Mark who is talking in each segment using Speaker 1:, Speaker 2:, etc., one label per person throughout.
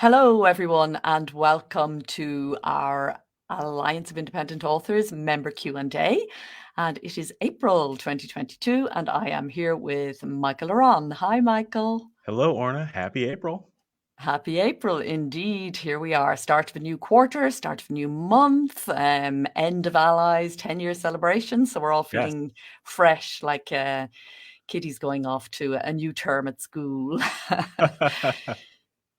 Speaker 1: Hello, everyone, and welcome to our Alliance of Independent Authors member Q&A. And it is April 2022, and I am here with Michael La Ronn. Hi, Michael.
Speaker 2: Hello, Orna. Happy April.
Speaker 1: Happy April, indeed. Here we are, start of a new quarter, start of a new month, end of ALLi's 10-year celebration. So we're all
Speaker 2: Yes.
Speaker 1: feeling fresh, like kiddies going off to a new term at school.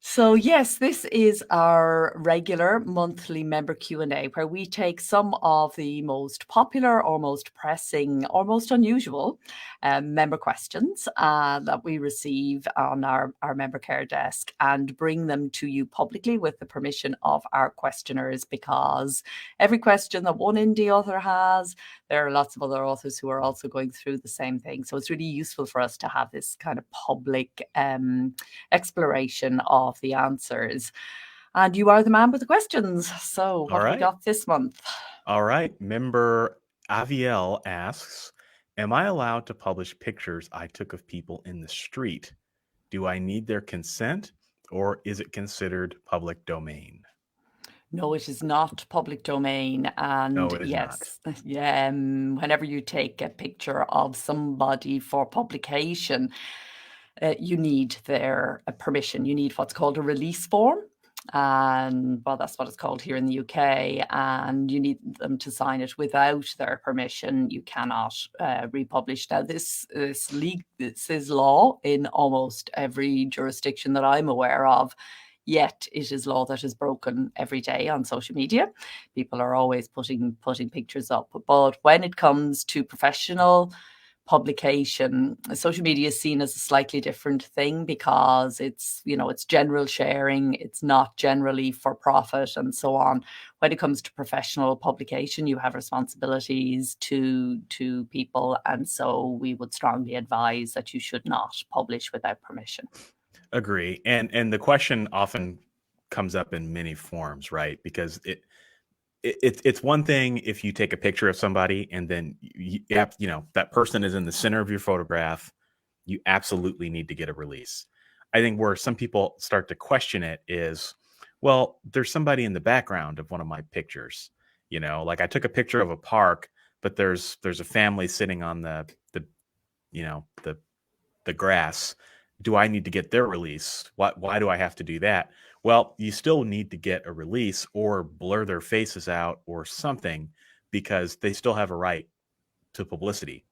Speaker 1: So yes, this is our regular monthly member Q&A where we take some of the most popular or most pressing or most unusual member questions that we receive on our member care desk and bring them to you publicly with the permission of our questioners, because every question that one indie author has, there are lots of other authors who are also going through the same thing. So it's really useful for us to have this kind of public exploration of the answers. And you are the man with the questions. So what have we got this month?
Speaker 2: All right. Member Aviel asks, am I allowed to publish pictures I took of people in the street? Do I need their consent, or is it considered public domain?
Speaker 1: No, it is not public domain. And
Speaker 2: No, it is
Speaker 1: yes, whenever you take a picture of somebody for publication, you need their permission. You need what's called a release form. And well, that's what it's called here in the UK. And you need them to sign it. Without their permission, you cannot republish. Now, this is law in almost every jurisdiction that I'm aware of. Yet it is law that is broken every day on social media. People are always putting pictures up. But when it comes to professional publication, social media is seen as a slightly different thing, because it's general sharing, it's not generally for profit and so on. When it comes to professional publication, you have responsibilities to people, and so we would strongly advise that you should not publish without permission.
Speaker 2: Agree. And the question often comes up in many forms, right? Because it's one thing if you take a picture of somebody and then that person is in the center of your photograph, you absolutely need to get a release. I think where some people start to question it is, well, there's somebody in the background of one of my pictures. Like I took a picture of a park, but there's a family sitting on the grass. Do I need to get their release? Why do I have to do that? Well, you still need to get a release or blur their faces out or something, because they still have a right to publicity.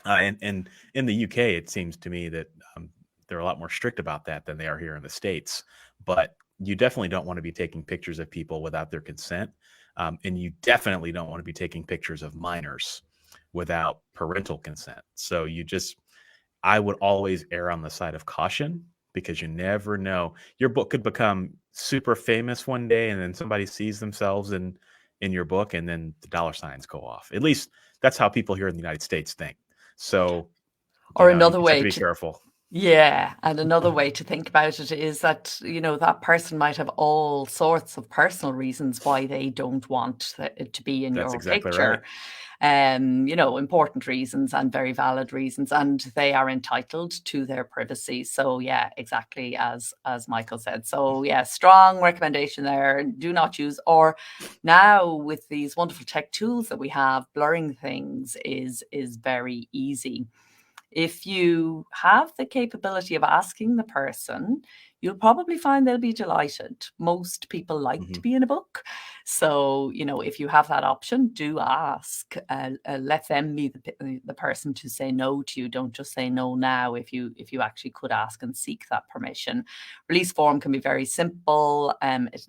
Speaker 2: And in the UK, it seems to me that they're a lot more strict about that than they are here in the States. But you definitely don't want to be taking pictures of people without their consent. And you definitely don't want to be taking pictures of minors without parental consent. So I would always err on the side of caution, because you never know. Your book could become super famous one day, and then somebody sees themselves in your book, and then the dollar signs go off. At least that's how people here in the United States think. So,
Speaker 1: Or
Speaker 2: you
Speaker 1: another
Speaker 2: just have
Speaker 1: way
Speaker 2: to be
Speaker 1: to
Speaker 2: careful.
Speaker 1: Yeah, and another way to think about it is that, that person might have all sorts of personal reasons why they don't want it to be in
Speaker 2: That's
Speaker 1: your
Speaker 2: exactly right.
Speaker 1: picture. Important reasons and very valid reasons, and they are entitled to their privacy. So yeah, exactly as Michael said. So yeah, strong recommendation there. Do not use, or now with these wonderful tech tools that we have, blurring things is very easy. If you have the capability of asking the person, you'll probably find they'll be delighted. Most people like to be in a book. So, if you have that option, do ask. Let them be the person to say no to you. Don't just say no now if you actually could ask and seek that permission. Release form can be very simple.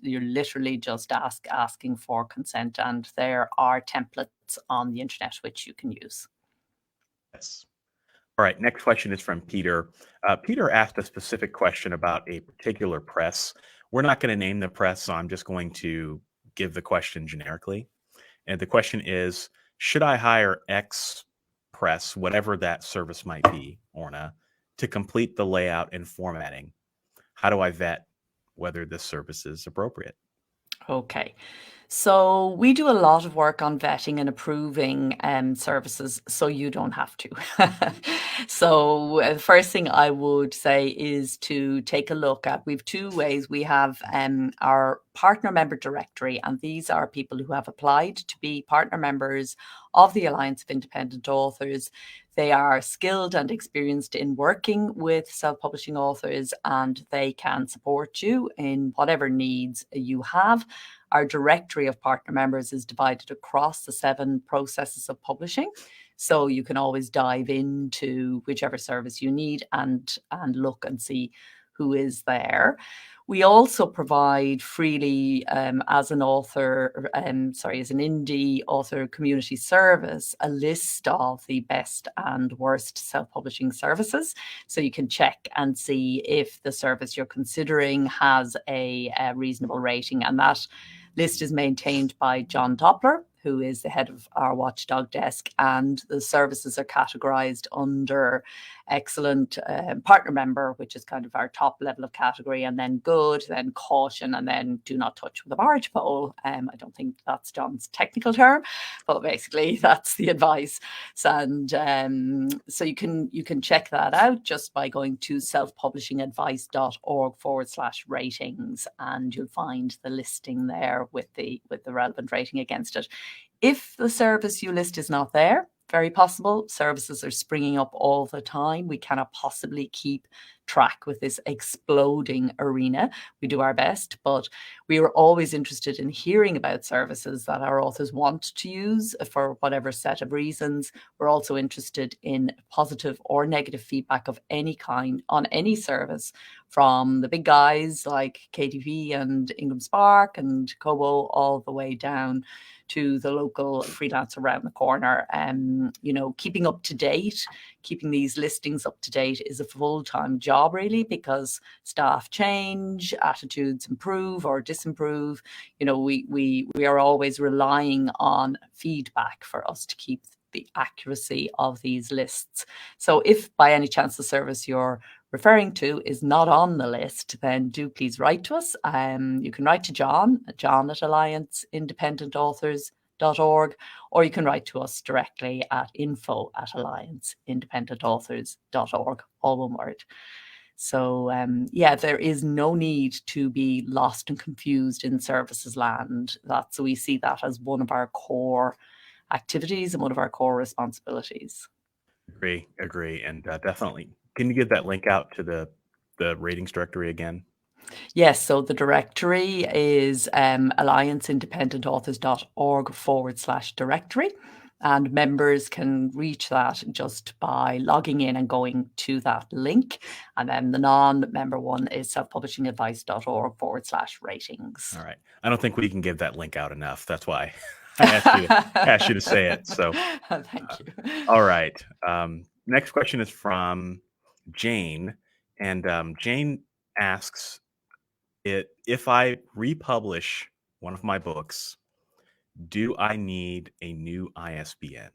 Speaker 1: You're literally just asking for consent, and there are templates on the internet which you can use.
Speaker 2: Yes. All right, next question is from Peter. Peter asked a specific question about a particular press. We're not going to name the press, so I'm just going to give the question generically. And the question is, should I hire X press, whatever that service might be, Orna, to complete the layout and formatting? How do I vet whether this service is appropriate?
Speaker 1: Okay. So we do a lot of work on vetting and approving services, so you don't have to. So the first thing I would say is to take a look at, we've two ways. We have our partner member directory, and these are people who have applied to be partner members of the Alliance of Independent Authors. They are skilled and experienced in working with self-publishing authors, and they can support you in whatever needs you have. Our directory of partner members is divided across the 7 processes of publishing. So you can always dive into whichever service you need and look and see who is there. We also provide freely, as an author, as an indie author community service, a list of the best and worst self-publishing services. So you can check and see if the service you're considering has a reasonable rating. And that list is maintained by John Doppler, who is the head of our watchdog desk, and the services are categorized under excellent, partner member, which is kind of our top level of category, and then good, then caution, and then do not touch with a barge pole. I don't think that's John's technical term, but basically that's the advice. And so you can check that out just by going to selfpublishingadvice.org/ratings, and you'll find the listing there with the relevant rating against it. If the service you list is not there, very possible. Services are springing up all the time. We cannot possibly keep track with this exploding arena. We do our best, but we are always interested in hearing about services that our authors want to use for whatever set of reasons. We're also interested in positive or negative feedback of any kind on any service, from the big guys like KTV and Ingram Spark and Kobo, all the way down to the local freelancer around the corner. Keeping up to date, keeping these listings up to date is a full-time job, really, because staff change, attitudes improve or disimprove. We are always relying on feedback for us to keep the accuracy of these lists. So if by any chance the service you're referring to is not on the list, then do please write to us. You can write to John at allianceindependentauthors.org, or you can write to us directly at info@allianceindependentauthors.org, all one word. So there is no need to be lost and confused in services land. So we see that as one of our core activities and one of our core responsibilities.
Speaker 2: Agree, and definitely. Can you give that link out to the ratings directory again?
Speaker 1: Yes, so the directory is allianceindependentauthors.org/directory, and members can reach that just by logging in and going to that link. And then the non-member one is selfpublishingadvice.org/ratings.
Speaker 2: All right. I don't think we can give that link out enough. That's why I asked you to say it. So
Speaker 1: thank you.
Speaker 2: All right. Next question is from Jane, and Jane asks, if I republish one of my books, do I need a new ISBN?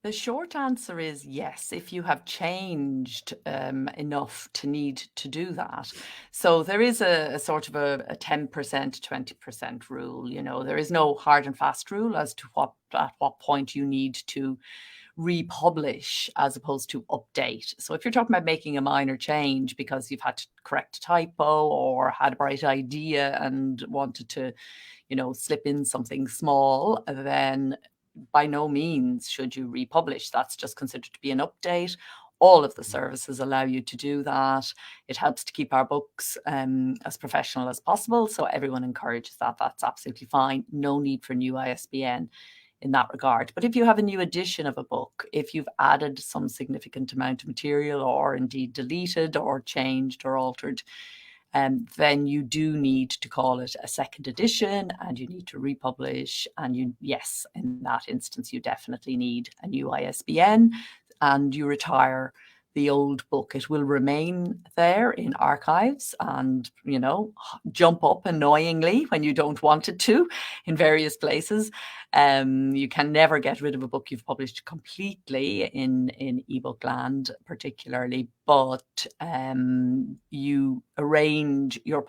Speaker 1: The short answer is yes, if you have changed enough to need to do that. So there is a sort of a 10%, 20% rule. There is no hard and fast rule as to at what point you need to republish as opposed to update. So if you're talking about making a minor change because you've had to correct a typo or had a bright idea and wanted to, slip in something small, then by no means should you republish. That's just considered to be an update. All of the services allow you to do that. It helps to keep our books as professional as possible. So everyone encourages that. That's absolutely fine. No need for new ISBN in that regard. But if you have a new edition of a book, if you've added some significant amount of material or indeed deleted or changed or altered, then you do need to call it a second edition and you need to republish. And in that instance, you definitely need a new ISBN and you retire the old book. It will remain there in archives and, jump up annoyingly when you don't want it to in various places. You can never get rid of a book you've published completely in ebook land, particularly, but you arrange your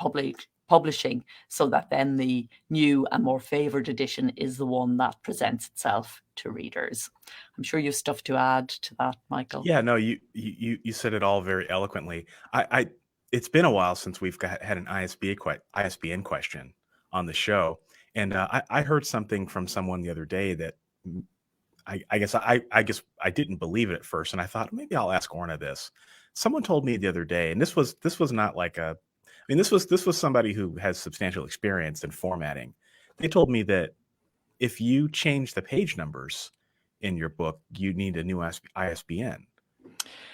Speaker 1: publishing, so that then the new and more favored edition is the one that presents itself to readers. I'm sure you have stuff to add to that, Michael.
Speaker 2: Yeah, no, you said it all very eloquently. I it's been a while since we've had an ISBN question on the show, and I heard something from someone the other day that I guess I didn't believe it at first, and I thought maybe I'll ask Orna this. Someone told me the other day, and this was not like a, I mean, this was somebody who has substantial experience in formatting. They told me that if you change the page numbers in your book, you need a new ISBN.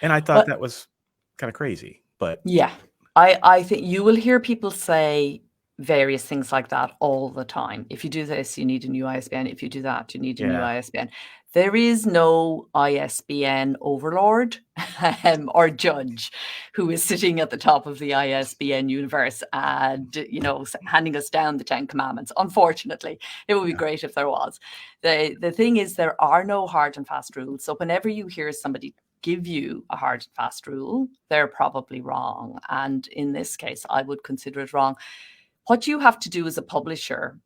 Speaker 2: And I thought that was kind of crazy, but
Speaker 1: yeah, I think you will hear people say various things like that all the time. If you do this, you need a new ISBN. If you do that, you need a new ISBN. There is no ISBN overlord or judge who is sitting at the top of the ISBN universe and, you know, handing us down the 10 commandments. Unfortunately, it would be great if there was. The thing is, there are no hard and fast rules. So whenever you hear somebody give you a hard and fast rule, they're probably wrong. And in this case, I would consider it wrong. What you have to do as a publisher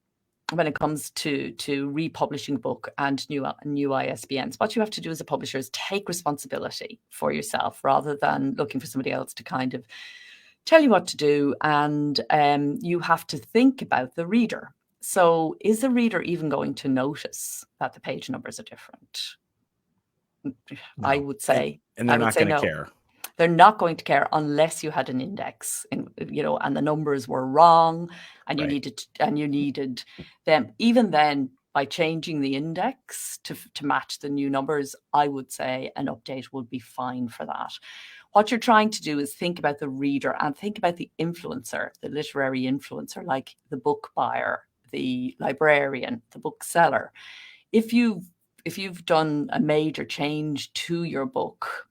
Speaker 1: when it comes to republishing a book and new ISBNs, what you have to do as a publisher is take responsibility for yourself rather than looking for somebody else to kind of tell you what to do. And you have to think about the reader. So is the reader even going to notice that the page numbers are different? No. I would say,
Speaker 2: and they're not going to care.
Speaker 1: They're not going to care unless you had an index, and the numbers were wrong, and you needed them. Even then, by changing the index to match the new numbers, I would say an update would be fine for that. What you're trying to do is think about the reader and think about the influencer, the literary influencer, like the book buyer, the librarian, the bookseller. If you've done a major change to your book,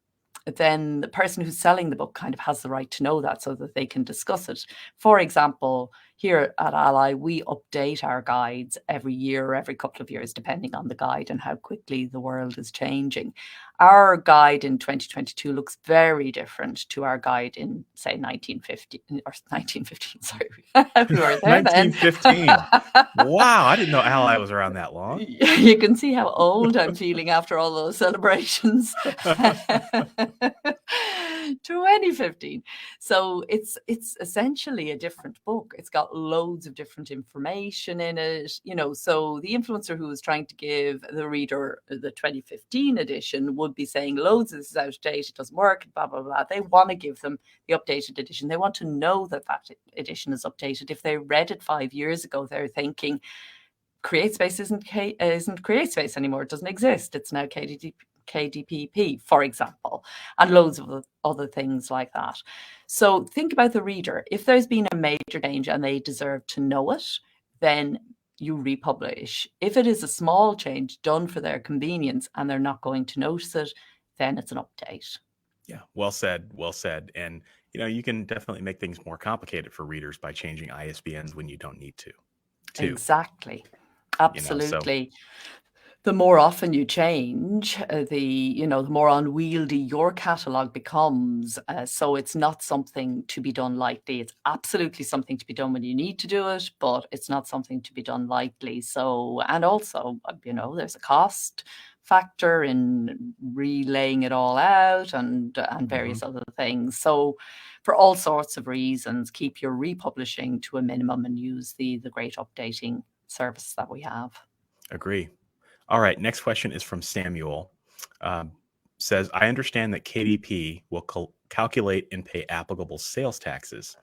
Speaker 1: then the person who's selling the book kind of has the right to know that so that they can discuss it. For example, here at ALLi, we update our guides every year or every couple of years, depending on the guide and how quickly the world is changing. Our guide in 2022 looks very different to our guide in, say, 1950 or 1915. Sorry, we were there
Speaker 2: 1915. Wow, I didn't know ALLi was around that long.
Speaker 1: You can see how old I'm feeling after all those celebrations. 2015. So it's essentially a different book. It's got loads of different information in it, so the influencer who is trying to give the reader the 2015 edition would be saying loads of this is out of date, it doesn't work, blah, blah, blah. They want to give them the updated edition. They want to know that edition is updated. If they read it 5 years ago, they're thinking CreateSpace isn't CreateSpace anymore. It doesn't exist. It's now KDPP, for example, and loads of other things like that. So think about the reader. If there's been a major change and they deserve to know it, then you republish. If it is a small change done for their convenience and they're not going to notice it, then it's an update.
Speaker 2: Yeah, well said. And you can definitely make things more complicated for readers by changing ISBNs when you don't need to. Too.
Speaker 1: Exactly. Absolutely. The more often you change, the more unwieldy your catalogue becomes. So it's not something to be done lightly. It's absolutely something to be done when you need to do it, but it's not something to be done lightly. So, and also, there's a cost factor in relaying it all out and various other things. So for all sorts of reasons, keep your republishing to a minimum and use the great updating service that we have.
Speaker 2: Agree. All right. Next question is from Samuel. Says, I understand that KDP will calculate and pay applicable sales taxes.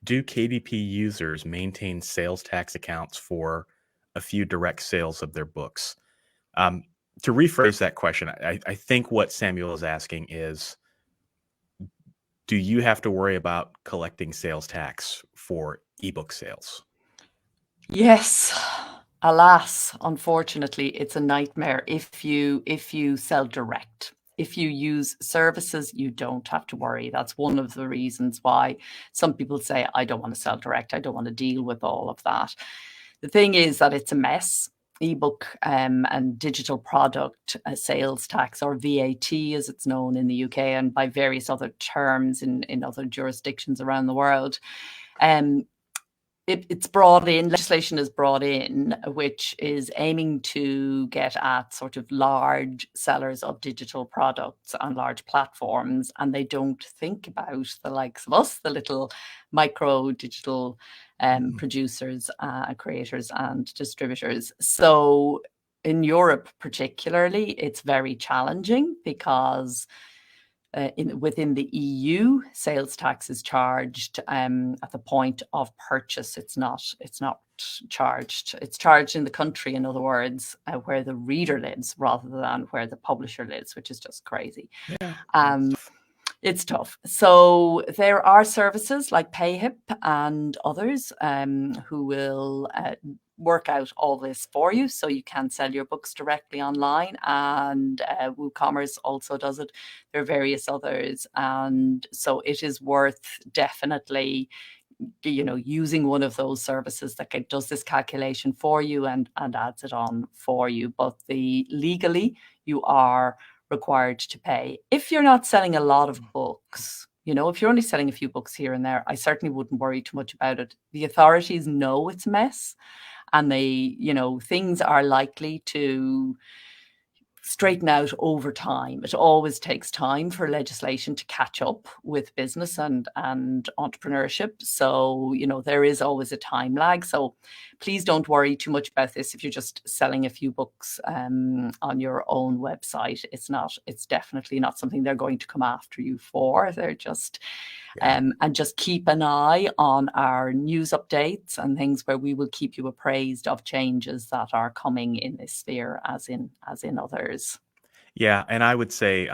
Speaker 2: Do KDP users maintain sales tax accounts for a few direct sales of their books? To rephrase that question, I think what Samuel is asking is, do you have to worry about collecting sales tax for ebook sales?
Speaker 1: Yes. Alas, unfortunately, it's a nightmare if you sell direct. If you use services, you don't have to worry. That's one of the reasons why some people say, I don't want to sell direct. I don't want to deal with all of that. The thing is that it's a mess. Ebook and digital product sales tax, or VAT as it's known in the UK and by various other terms in other jurisdictions around the world. it's brought in, legislation is brought in, which is aiming to get at sort of large sellers of digital products on large platforms, and they don't think about the likes of us, the little micro digital producers, creators and distributors. So in Europe particularly, it's very challenging because within the EU, sales tax is charged at the point of purchase. It's not charged. It's charged in the country, in other words, where the reader lives rather than where the publisher lives, which is just crazy.
Speaker 2: Yeah.
Speaker 1: It's tough. So there are services like PayHip and others who will work out all this for you, so you can sell your books directly online, and WooCommerce also does it. There are various others, and so it is worth definitely, you know, using one of those services that does this calculation for you and adds it on for you. But legally, you are required to pay. If you're not selling a lot of books, you know, if you're only selling a few books here and there, I certainly wouldn't worry too much about it. The authorities know it's a mess, and they, you know, things are likely to straighten out over time. It always takes time for legislation to catch up with business and entrepreneurship. So, you know, there is always a time lag. So please don't worry too much about this if you're just selling a few books on your own website. It's definitely not something they're going to come after you for. They're just and just keep an eye on our news updates and things where we will keep you appraised of changes that are coming in this sphere as in others.
Speaker 2: Yeah, and I would say,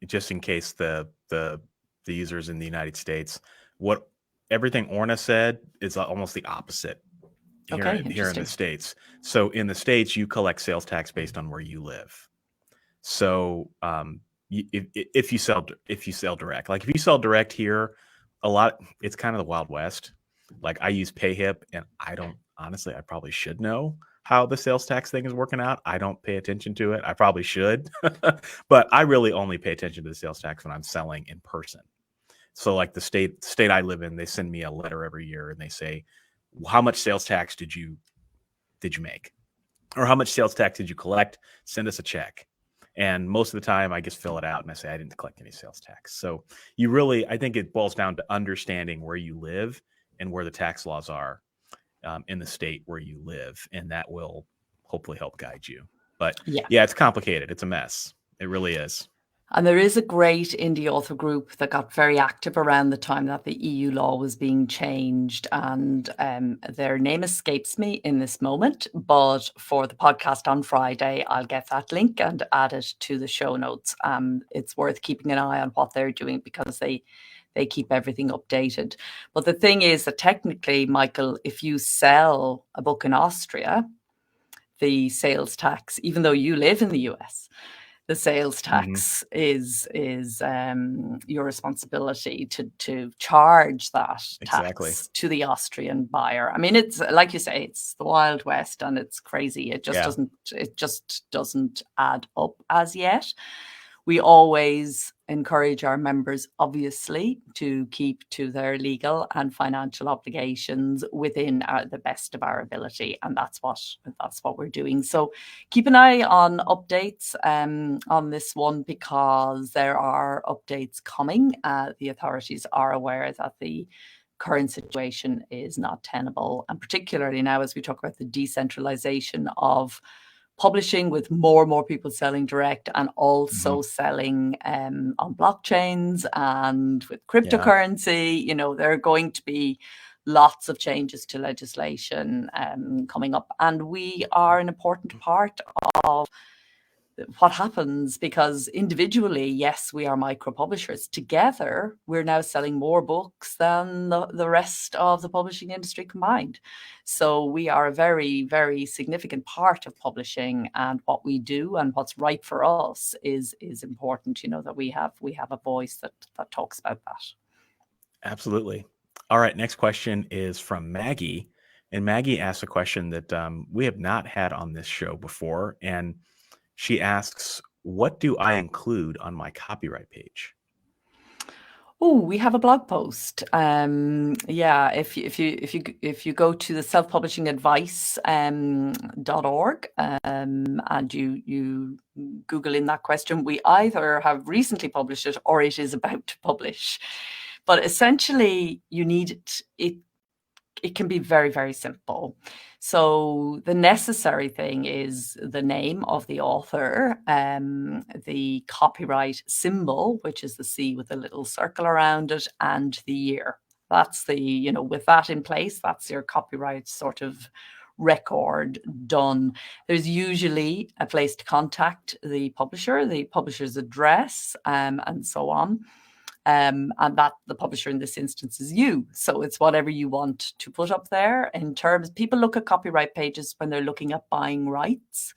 Speaker 2: just in case the users in the United States, what everything Orna said is almost the opposite here in the States. So in the States, you collect sales tax based on where you live. So if you sell direct, like if you sell direct here, it's kind of the Wild West. Like I use PayHip, and I probably should know how the sales tax thing is working out. I don't pay attention to it. I probably should, but I really only pay attention to the sales tax when I'm selling in person. So like the state I live in, they send me a letter every year and they say, how much sales tax did you make? Or how much sales tax did you collect? Send us a check. And most of the time I just fill it out and I say, I didn't collect any sales tax. So I think it boils down to understanding where you live and where the tax laws are in the state where you live. And that will hopefully help guide you. But yeah, it's complicated. It's a mess. It really is.
Speaker 1: And there is a great indie author group that got very active around the time that the EU law was being changed. And their name escapes me in this moment. But for the podcast on Friday, I'll get that link and add it to the show notes. It's worth keeping an eye on what they're doing because they keep everything updated. But the thing is that technically, Michael, if you sell a book in Austria, the sales tax, even though you live in the US, the sales tax is your responsibility to charge that tax to the Austrian buyer. I mean, it's like you say, it's the Wild West and it's crazy. It just doesn't add up as yet. We always encourage our members, obviously, to keep to their legal and financial obligations within the best of our ability, and that's what we're doing. So keep an eye on updates on this one because there are updates coming. The authorities are aware that the current situation is not tenable, and particularly now as we talk about the decentralization of publishing, with more and more people selling direct and also selling on blockchains and with cryptocurrency. You know, there are going to be lots of changes to legislation coming up, and we are an important part of what happens because individually, yes, we are micro publishers. Together, we're now selling more books than the rest of the publishing industry combined. So we are a very, very significant part of publishing, and what we do and what's right for us is important. You know, that we have a voice that talks about that.
Speaker 2: Absolutely. All right. Next question is from Maggie, and Maggie asks a question that we have not had on this show before, and she asks, what do I include on my copyright page?
Speaker 1: Oh, we have a blog post. Yeah, if you go to the self-publishing advice .org and you Google in that question, we either have recently published it or it is about to publish. But essentially, you need it can be very, very simple. So the necessary thing is the name of the author, the copyright symbol, which is the C with a little circle around it, and the year. That's with that in place, that's your copyright sort of record done. There's usually a place to contact the publisher's address, and so on. And that the publisher in this instance is you. So it's whatever you want to put up there. In terms, people look at copyright pages when they're looking at buying rights.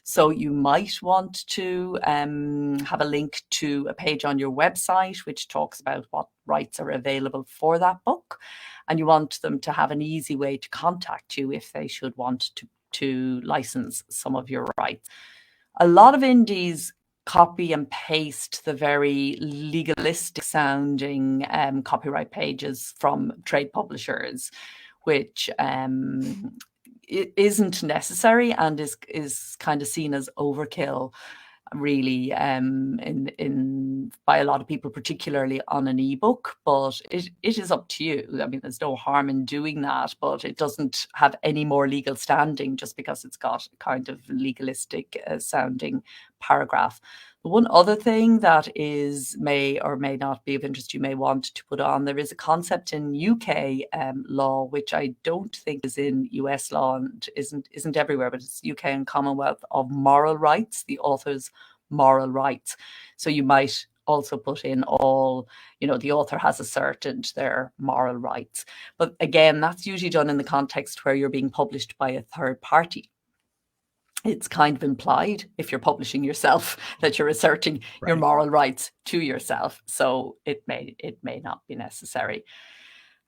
Speaker 1: So you might want to have a link to a page on your website which talks about what rights are available for that book. And you want them to have an easy way to contact you if they should want to license some of your rights. A lot of indies copy and paste the very legalistic sounding copyright pages from trade publishers, which it isn't necessary and is kind of seen as overkill, really, by a lot of people, particularly on an ebook. But it is up to you. I mean, there's no harm in doing that, but it doesn't have any more legal standing just because it's got kind of legalistic sounding paragraph. The one other thing that may or may not be of interest you may want to put on, there is a concept in UK law, which I don't think is in US law and isn't everywhere, but it's UK and Commonwealth, of moral rights, the author's moral rights. So you might also put in all, the author has asserted their moral rights. But again, that's usually done in the context where you're being published by a third party. It's kind of implied, if you're publishing yourself, that you're asserting your moral rights to yourself. So it may not be necessary.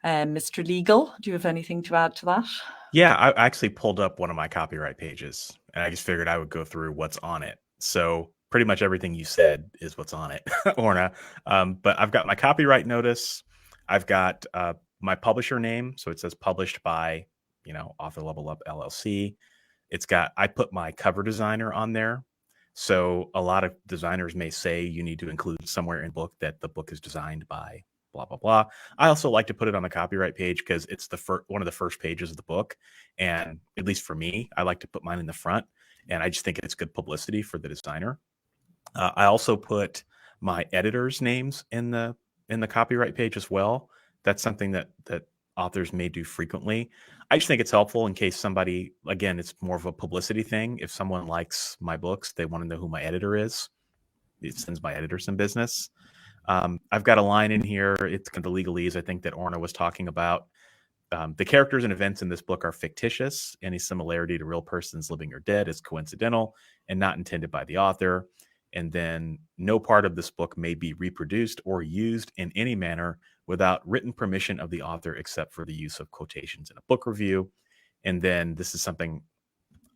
Speaker 1: Mr. Legal, do you have anything to add to that?
Speaker 2: Yeah, I actually pulled up one of my copyright pages and I just figured I would go through what's on it. So pretty much everything you said is what's on it, Orna. But I've got my copyright notice. I've got my publisher name. So it says published by, Author Level Up LLC. I put my cover designer on there. So a lot of designers may say you need to include somewhere in the book that the book is designed by blah, blah, blah. I also like to put it on the copyright page because it's one of the first pages of the book. And at least for me, I like to put mine in the front. And I just think it's good publicity for the designer. I also put my editors' names in the copyright page as well. That's something that authors may do frequently. I just think it's helpful in case somebody, again, it's more of a publicity thing. If someone likes my books, they want to know who my editor is. It sends my editor some business. I've got a line in here. It's kind of the legalese I think that Orna was talking about. The characters and events in this book are fictitious. Any similarity to real persons living or dead is coincidental and not intended by the author. And then no part of this book may be reproduced or used in any manner without written permission of the author, except for the use of quotations in a book review. And then this is something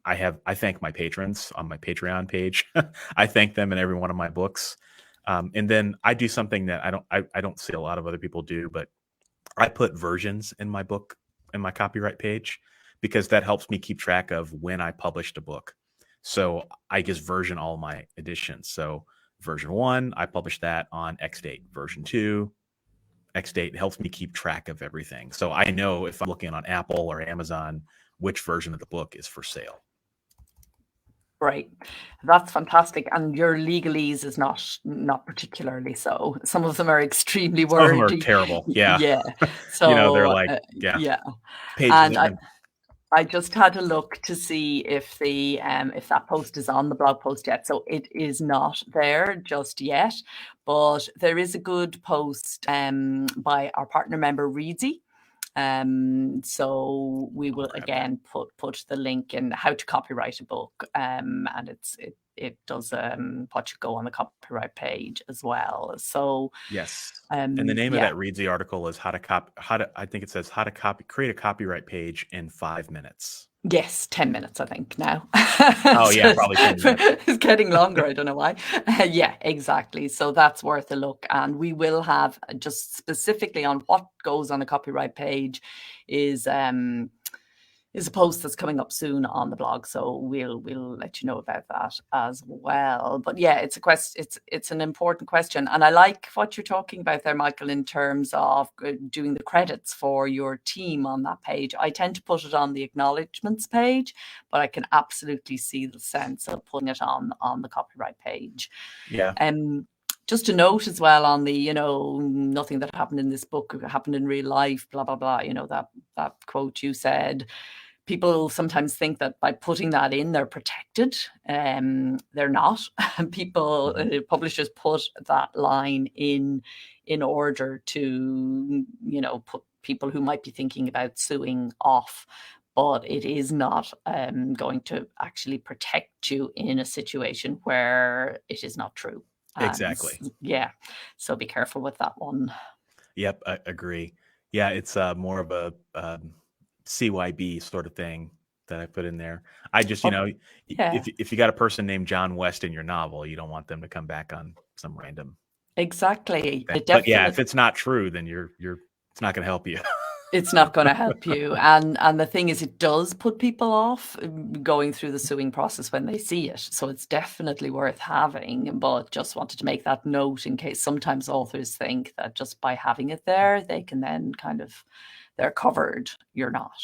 Speaker 2: I thank my patrons on my Patreon page. I thank them in every one of my books. And then I do something that I don't see a lot of other people do, but I put versions in my book, in my copyright page, because that helps me keep track of when I published a book. So I just version all my editions. So version 1, I published that on X date. Version 2, X date. It helps me keep track of everything. So I know if I'm looking on Apple or Amazon, which version of the book is for sale.
Speaker 1: Right. That's fantastic. And your legalese is not particularly so. Some of them are extremely wordy.
Speaker 2: Some of them are terrible. Yeah.
Speaker 1: Yeah. So
Speaker 2: they're like,
Speaker 1: yeah.
Speaker 2: Pages
Speaker 1: And I just had a look to see if that post is on the blog post yet. So it is not there just yet, but there is a good post by our partner member Reedsy. So we will again put the link in how to copyright a book, and it does what should go on the copyright page as well. So
Speaker 2: yes. And the name of
Speaker 1: yeah.
Speaker 2: that reads the article is I think it says how to create a copyright page in 5 minutes.
Speaker 1: Yes, 10 minutes, I think now.
Speaker 2: Oh, yeah, probably 10 minutes.
Speaker 1: It's getting longer. I don't know why. Yeah, exactly. So that's worth a look. And we will have just specifically on what goes on a copyright page is a post that's coming up soon on the blog. So we'll let you know about that as well. But yeah, it's a question. It's an important question. And I like what you're talking about there, Michael, in terms of doing the credits for your team on that page. I tend to put it on the acknowledgements page, but I can absolutely see the sense of putting it on the copyright page.
Speaker 2: Yeah.
Speaker 1: Just a note as well on the, nothing that happened in this book happened in real life, blah, blah, blah, that quote you said. People sometimes think that by putting that in, they're protected. They're not. Publishers put that line in order to, put people who might be thinking about suing off. But it is not going to actually protect you in a situation where it is not true.
Speaker 2: Exactly.
Speaker 1: Yeah. So be careful with that one.
Speaker 2: Yep, I agree. Yeah, it's more of a CYB sort of thing that I put in there. I just, if you got a person named John West in your novel, you don't want them to come back on some random.
Speaker 1: Exactly.
Speaker 2: But yeah, if it's not true, then it's not going to help you.
Speaker 1: It's not going to help you. And the thing is, it does put people off going through the suing process when they see it. So it's definitely worth having, but just wanted to make that note in case sometimes authors think that just by having it there, they can then they're covered. You're not.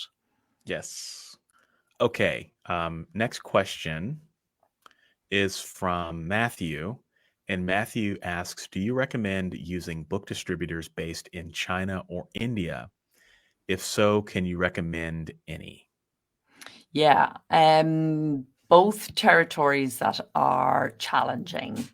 Speaker 2: Yes. Okay. Next question is from Matthew. And Matthew asks, do you recommend using book distributors based in China or India? If so, can you recommend any?
Speaker 1: Yeah. Both territories that are challenging.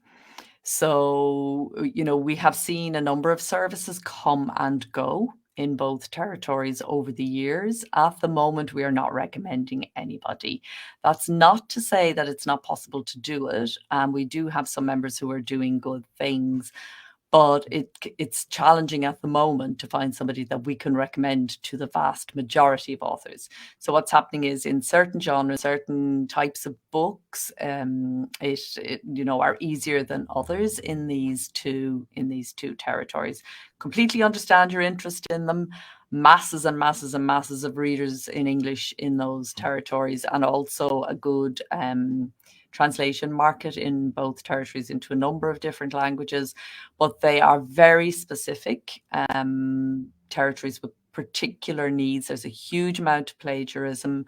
Speaker 1: So, we have seen a number of services come and go in both territories over the years. At the moment, we are not recommending anybody. That's not to say that it's not possible to do it. And we do have some members who are doing good things. But it's challenging at the moment to find somebody that we can recommend to the vast majority of authors. So what's happening is in certain genres, certain types of books, are easier than others in these two territories. Completely understand your interest in them. Masses and masses and masses of readers in English in those territories, and also a good translation market in both territories into a number of different languages, but they are very specific territories with particular needs. There's a huge amount of plagiarism.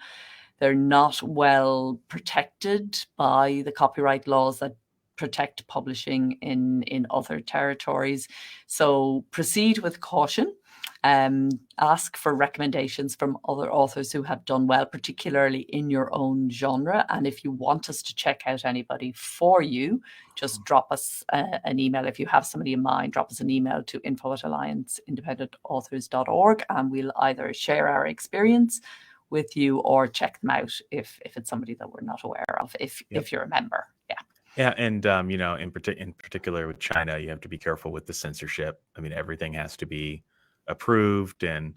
Speaker 1: They're not well protected by the copyright laws that protect publishing in other territories. So proceed with caution. Ask for recommendations from other authors who have done well, particularly in your own genre. And if you want us to check out anybody for you, just drop us an email. If you have somebody in mind, drop us an email to info@allianceindependentauthors.org, and we'll either share our experience with you or check them out if it's somebody that we're not aware of, if you're a member.
Speaker 2: Yeah, and in particular with China, you have to be careful with the censorship. I mean, everything has to be approved, and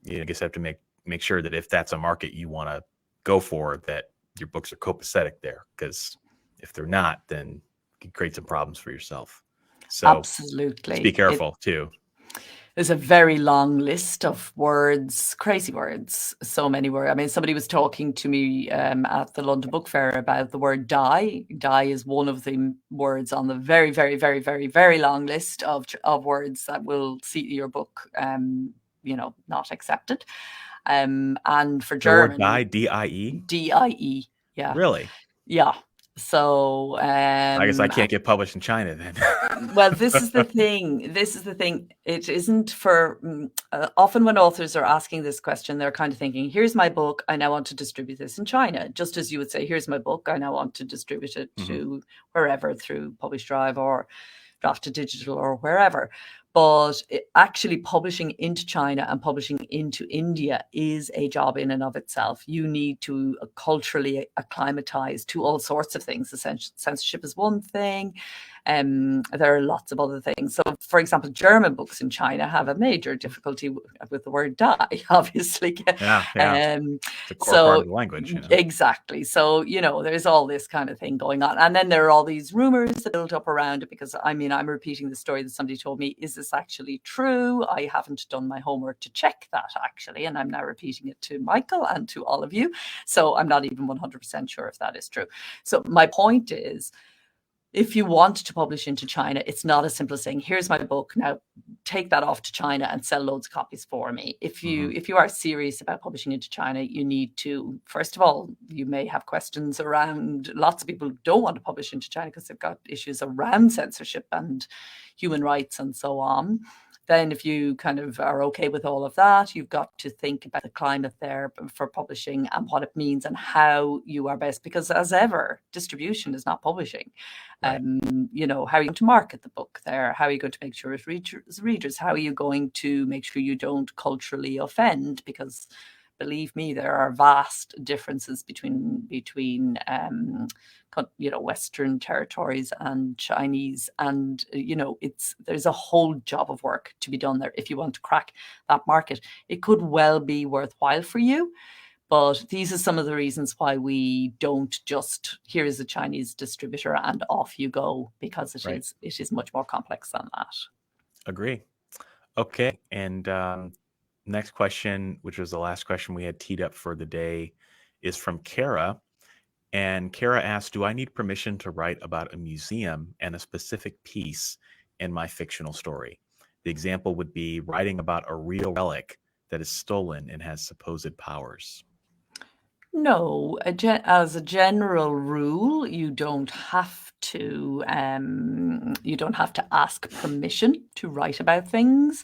Speaker 2: I guess have to make sure that if that's a market you want to go for, that your books are copacetic there, because if they're not, then you can create some problems for yourself. So
Speaker 1: absolutely,
Speaker 2: just be careful too.
Speaker 1: There's a very long list of words, crazy words, so many words. I mean, somebody was talking to me at the London Book Fair about the word die. Die is one of the words on the very, very, very, very, very long list of words that will see your book, not accepted. And for German,
Speaker 2: die, D-I-E?
Speaker 1: D-I-E, yeah.
Speaker 2: Really?
Speaker 1: Yeah. So
Speaker 2: I guess I can't get published in China then.
Speaker 1: Well, this is the thing. It isn't for often when authors are asking this question, they're kind of thinking, here's my book, I now want to distribute this in China. Just as you would say, here's my book, I now want to distribute it to wherever through Publish Drive or Draft to Digital or wherever. But actually publishing into China and publishing into India is a job in and of itself. You need to culturally acclimatize to all sorts of things. Censorship is one thing. There are lots of other things. So, for example, German books in China have a major difficulty with the word die, obviously.
Speaker 2: Yeah. It's a core part of the language.
Speaker 1: Exactly. So, there's all this kind of thing going on. And then there are all these rumors that build up around it because, I'm repeating the story that somebody told me. Is this actually true? I haven't done my homework to check that, actually. And I'm now repeating it to Michael and to all of you. So I'm not even 100% sure if that is true. So my point is, if you want to publish into China, it's not as simple as saying, here's my book, now take that off to China and sell loads of copies for me. If you are serious about publishing into China, you need to, first of all, you may have questions around, lots of people don't want to publish into China because they've got issues around censorship and human rights and so on. Then if you kind of are okay with all of that, you've got to think about the climate there for publishing and what it means and how you are best, because as ever, distribution is not publishing.
Speaker 2: Right.
Speaker 1: How are you going to market the book there? How are you going to make sure it reaches readers? How are you going to make sure you don't culturally offend? Because believe me, there are vast differences between Western territories and Chinese, and there's a whole job of work to be done there if you want to crack that market. It could well be worthwhile for you, but these are some of the reasons why we don't just, here is a Chinese distributor and off you go, because it is much more complex than that.
Speaker 2: Agree. Okay, and next question, which was the last question we had teed up for the day, is from Kara. And Kara asks, do I need permission to write about a museum and a specific piece in my fictional story? The example would be writing about a real relic that is stolen and has supposed powers.
Speaker 1: No, as a general rule, you don't have to ask permission to write about things.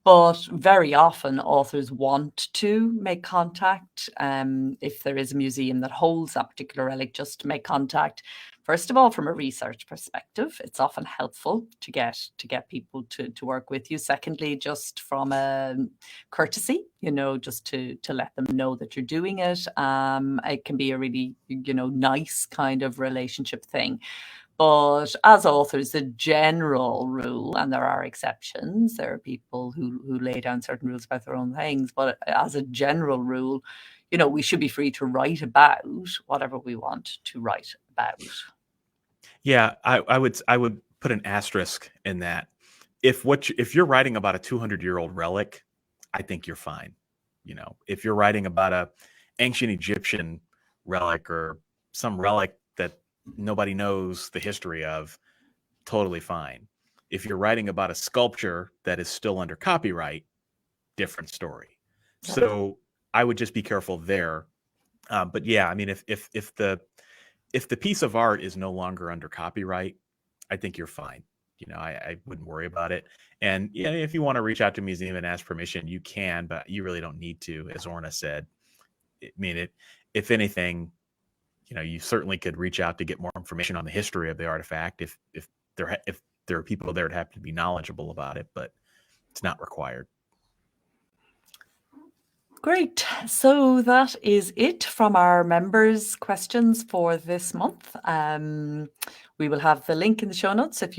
Speaker 1: But very often authors want to make contact. If there is a museum that holds that particular relic, just to make contact. First of all, from a research perspective, it's often helpful to get people to work with you. Secondly, just from a courtesy, just to let them know that you're doing it. It can be a really, nice kind of relationship thing. But as authors, the general rule, and there are exceptions, there are people who lay down certain rules about their own things, but as a general rule, we should be free to write about whatever we want to write about.
Speaker 2: Yeah, I would put an asterisk in that. If you're writing about a 200-year-old relic, I think you're fine. If you're writing about a ancient Egyptian relic or some relic that nobody knows the history of, totally fine. If you're writing about a sculpture that is still under copyright, different story.
Speaker 1: Yep.
Speaker 2: So I would just be careful there. But yeah, if the piece of art is no longer under copyright, I think you're fine. I wouldn't worry about it. And if you want to reach out to a museum and ask permission, you can, but you really don't need to, as Orna said. If anything, you certainly could reach out to get more information on the history of the artifact if there are people there that happen to be knowledgeable about it, but it's not required.
Speaker 1: Great. So that is it from our members' questions for this month. We will have the link in the show notes if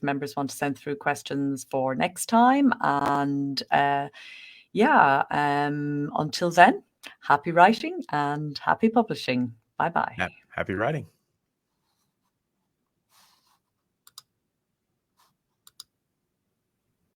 Speaker 1: members want to send through questions for next time. And until then, happy writing and happy publishing. Bye-bye.
Speaker 2: Happy writing.